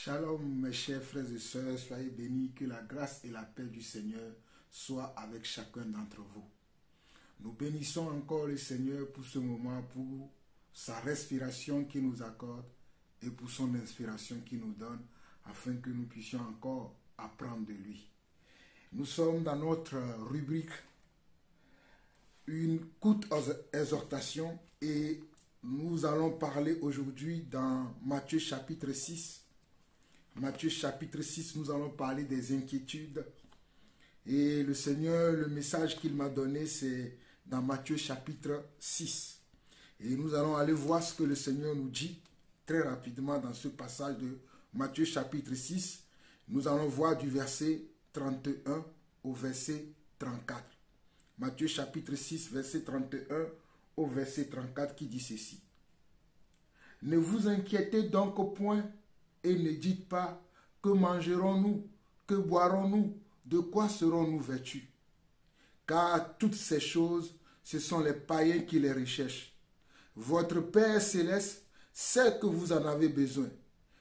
Shalom mes chers frères et sœurs, soyez bénis, que la grâce et la paix du Seigneur soient avec chacun d'entre vous. Nous bénissons encore le Seigneur pour ce moment, pour sa respiration qu'il nous accorde et pour son inspiration qu'il nous donne, afin que nous puissions encore apprendre de lui. Nous sommes dans notre rubrique, une courte exhortation, et nous allons parler aujourd'hui dans Matthieu chapitre 6. Matthieu chapitre 6, nous allons parler des inquiétudes. Et le Seigneur, le message qu'il m'a donné, c'est dans Matthieu chapitre 6. Et nous allons aller voir ce que le Seigneur nous dit très rapidement dans ce passage de Matthieu chapitre 6. Nous allons voir du verset 31 au verset 34. Matthieu chapitre 6, verset 31 au verset 34 qui dit ceci. Ne vous inquiétez donc au point et ne dites pas que mangerons-nous, que boirons-nous, de quoi serons-nous vêtus? Car toutes ces choses, ce sont les païens qui les recherchent. Votre Père céleste sait que vous en avez besoin.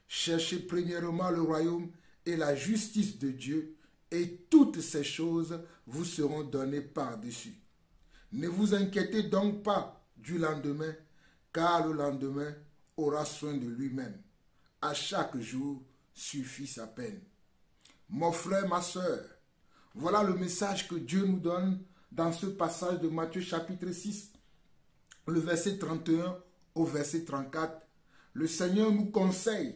Cherchez premièrement le royaume et la justice de Dieu, et toutes ces choses vous seront données par-dessus. Ne vous inquiétez donc pas du lendemain, car le lendemain aura soin de lui-même. À chaque jour suffit sa peine. Mon frère, ma soeur, voilà le message que Dieu nous donne dans ce passage de Matthieu chapitre 6, le verset 31 au verset 34. Le Seigneur nous conseille,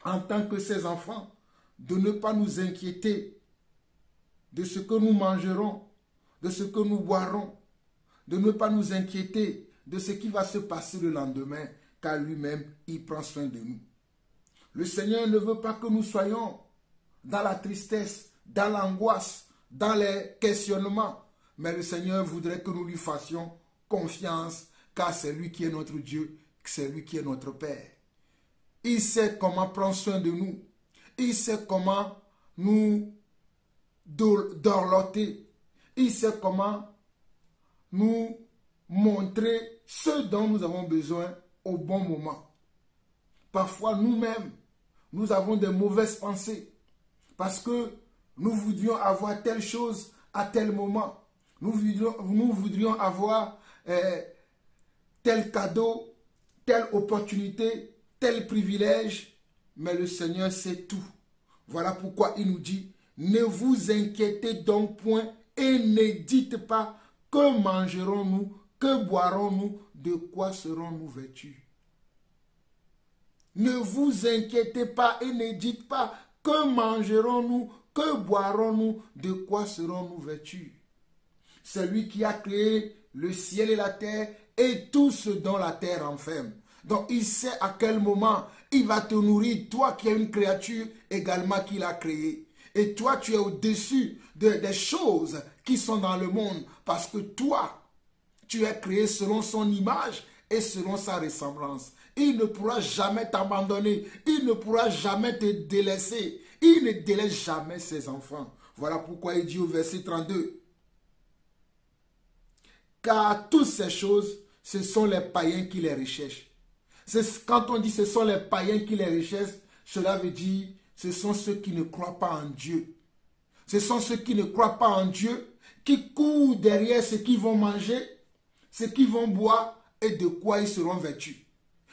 en tant que ses enfants, de ne pas nous inquiéter de ce que nous mangerons, de ce que nous boirons, de ne pas nous inquiéter de ce qui va se passer le lendemain, car lui-même, il prend soin de nous. Le Seigneur ne veut pas que nous soyons dans la tristesse, dans l'angoisse, dans les questionnements, mais le Seigneur voudrait que nous lui fassions confiance, car c'est lui qui est notre Dieu, c'est lui qui est notre Père. Il sait comment prendre soin de nous, il sait comment nous dorloter, il sait comment nous montrer ce dont nous avons besoin au bon moment. Parfois, nous-mêmes, nous avons des mauvaises pensées parce que nous voudrions avoir telle chose à tel moment. Nous voudrions avoir tel cadeau, telle opportunité, tel privilège, mais le Seigneur sait tout. Voilà pourquoi il nous dit, ne vous inquiétez donc point et ne dites pas que mangerons-nous, que boirons-nous, de quoi serons-nous vêtus? Ne vous inquiétez pas et ne dites pas que mangerons-nous, que boirons-nous, de quoi serons-nous vêtus? C'est lui qui a créé le ciel et la terre et tout ce dont la terre enferme. Donc il sait à quel moment il va te nourrir, toi qui es une créature également qu'il a créée. Et toi tu es au-dessus des choses qui sont dans le monde parce que toi, tu es créé selon son image et selon sa ressemblance. Il ne pourra jamais t'abandonner. Il ne pourra jamais te délaisser. Il ne délaisse jamais ses enfants. Voilà pourquoi il dit au verset 32. Car toutes ces choses, ce sont les païens qui les recherchent. Quand on dit ce sont les païens qui les recherchent, cela veut dire ce sont ceux qui ne croient pas en Dieu. Ce sont ceux qui ne croient pas en Dieu, qui courent derrière ce qu'ils vont manger, ce qu'ils vont boire et de quoi ils seront vêtus.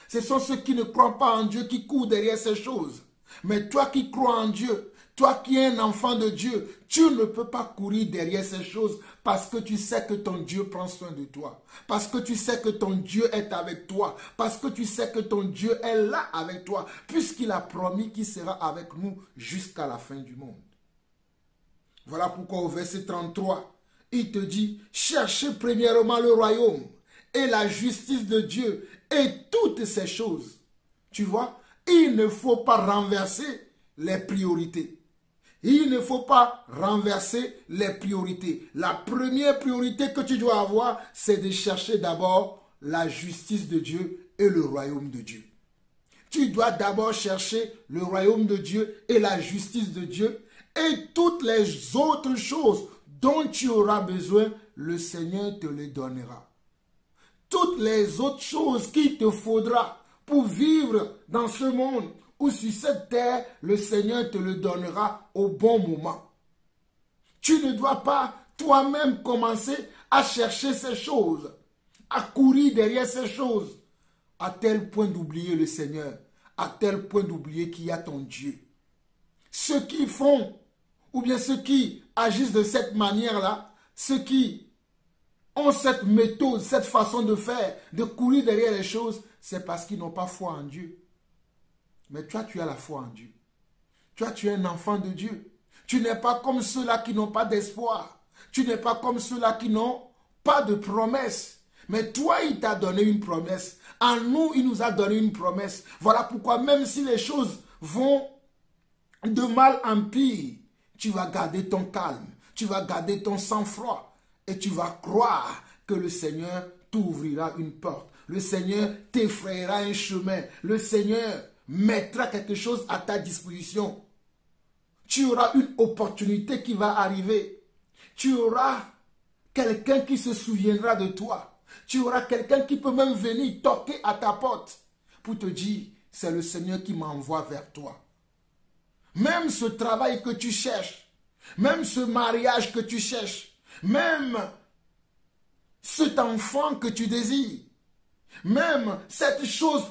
Ce sont ceux qui ne croient pas en Dieu qui courent derrière ces choses. Mais toi qui crois en Dieu, toi qui es un enfant de Dieu, tu ne peux pas courir derrière ces choses parce que tu sais que ton Dieu prend soin de toi. Parce que tu sais que ton Dieu est avec toi. Parce que tu sais que ton Dieu est là avec toi. Puisqu'il a promis qu'il sera avec nous jusqu'à la fin du monde. Voilà pourquoi au verset 33, il te dit, cherchez premièrement le royaume et la justice de Dieu et toutes ces choses. Tu vois, il ne faut pas renverser les priorités. Il ne faut pas renverser les priorités. La première priorité que tu dois avoir, c'est de chercher d'abord la justice de Dieu et le royaume de Dieu. Tu dois d'abord chercher le royaume de Dieu et la justice de Dieu et toutes les autres choses dont tu auras besoin, le Seigneur te les donnera. Toutes les autres choses qu'il te faudra pour vivre dans ce monde ou sur cette terre, le Seigneur te le donnera au bon moment. Tu ne dois pas toi-même commencer à chercher ces choses, à courir derrière ces choses, à tel point d'oublier le Seigneur, à tel point d'oublier qu'il y a ton Dieu. Ceux qui font, ou bien ceux qui agissent de cette manière-là, ceux qui ont cette méthode, cette façon de faire, de courir derrière les choses, c'est parce qu'ils n'ont pas foi en Dieu. Mais toi, tu as la foi en Dieu. Toi, tu es un enfant de Dieu. Tu n'es pas comme ceux-là qui n'ont pas d'espoir. Tu n'es pas comme ceux-là qui n'ont pas de promesse. Mais toi, il t'a donné une promesse. En nous, il nous a donné une promesse. Voilà pourquoi même si les choses vont de mal en pire, tu vas garder ton calme. Tu vas garder ton sang-froid. Et tu vas croire que le Seigneur t'ouvrira une porte. Le Seigneur t'effrayera un chemin. Le Seigneur mettra quelque chose à ta disposition. Tu auras une opportunité qui va arriver. Tu auras quelqu'un qui se souviendra de toi. Tu auras quelqu'un qui peut même venir toquer à ta porte pour te dire, c'est le Seigneur qui m'envoie vers toi. Même ce travail que tu cherches, même ce mariage que tu cherches, même cet enfant que tu désires, même cette chose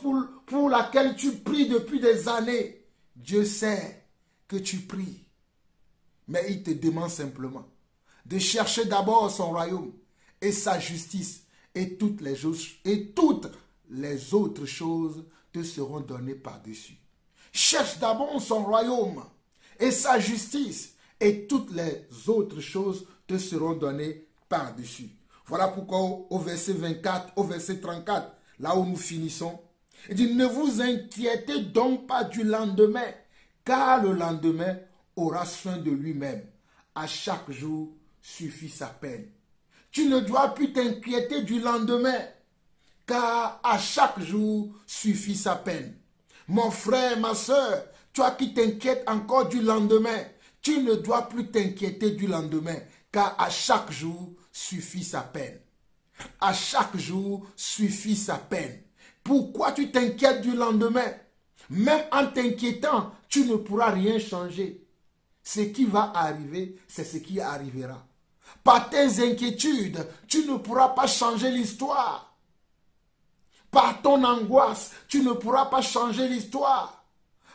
pour laquelle tu pries depuis des années, Dieu sait que tu pries. Mais il te demande simplement de chercher d'abord son royaume et sa justice, et toutes les autres choses te seront données par-dessus. Cherche d'abord son royaume et sa justice, et toutes les autres choses te seront données par-dessus. Voilà pourquoi au verset 24, au verset 34, là où nous finissons, il dit, ne vous inquiétez donc pas du lendemain, car le lendemain aura soin de lui-même. À chaque jour suffit sa peine. Tu ne dois plus t'inquiéter du lendemain, car à chaque jour suffit sa peine. Mon frère, ma soeur, toi qui t'inquiètes encore du lendemain, tu ne dois plus t'inquiéter du lendemain, car à chaque jour suffit sa peine. À chaque jour suffit sa peine. Pourquoi tu t'inquiètes du lendemain? Même en t'inquiétant, tu ne pourras rien changer. Ce qui va arriver, c'est ce qui arrivera. Par tes inquiétudes, tu ne pourras pas changer l'histoire. Par ton angoisse, tu ne pourras pas changer l'histoire.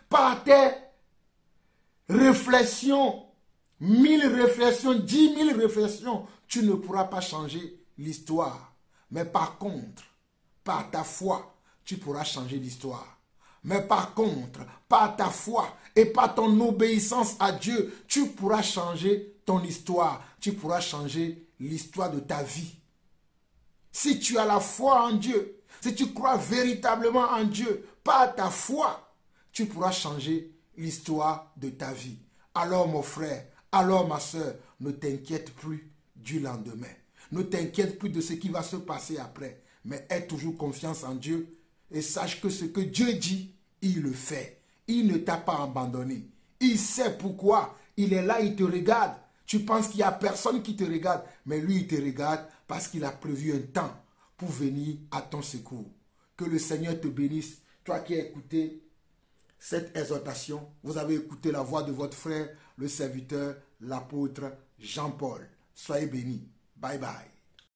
Par tes réflexions, 1000 réflexions, 10 000 réflexions, tu ne pourras pas changer l'histoire. Mais par contre, par ta foi, tu pourras changer l'histoire. Mais par contre, par ta foi et par ton obéissance à Dieu, tu pourras changer ton histoire. Tu pourras changer l'histoire de ta vie. Si tu as la foi en Dieu, si tu crois véritablement en Dieu, par ta foi, tu pourras changer l'histoire de ta vie. Alors mon frère, alors ma soeur, ne t'inquiète plus du lendemain. Ne t'inquiète plus de ce qui va se passer après. Mais aie toujours confiance en Dieu et sache que ce que Dieu dit, il le fait. Il ne t'a pas abandonné. Il sait pourquoi. Il est là, il te regarde. Tu penses qu'il n'y a personne qui te regarde, mais lui, il te regarde parce qu'il a prévu un temps pour venir à ton secours. Que le Seigneur te bénisse. Toi qui as écouté cette exhortation, vous avez écouté la voix de votre frère, le serviteur, l'apôtre Jean-Paul. Soyez bénis. Bye bye.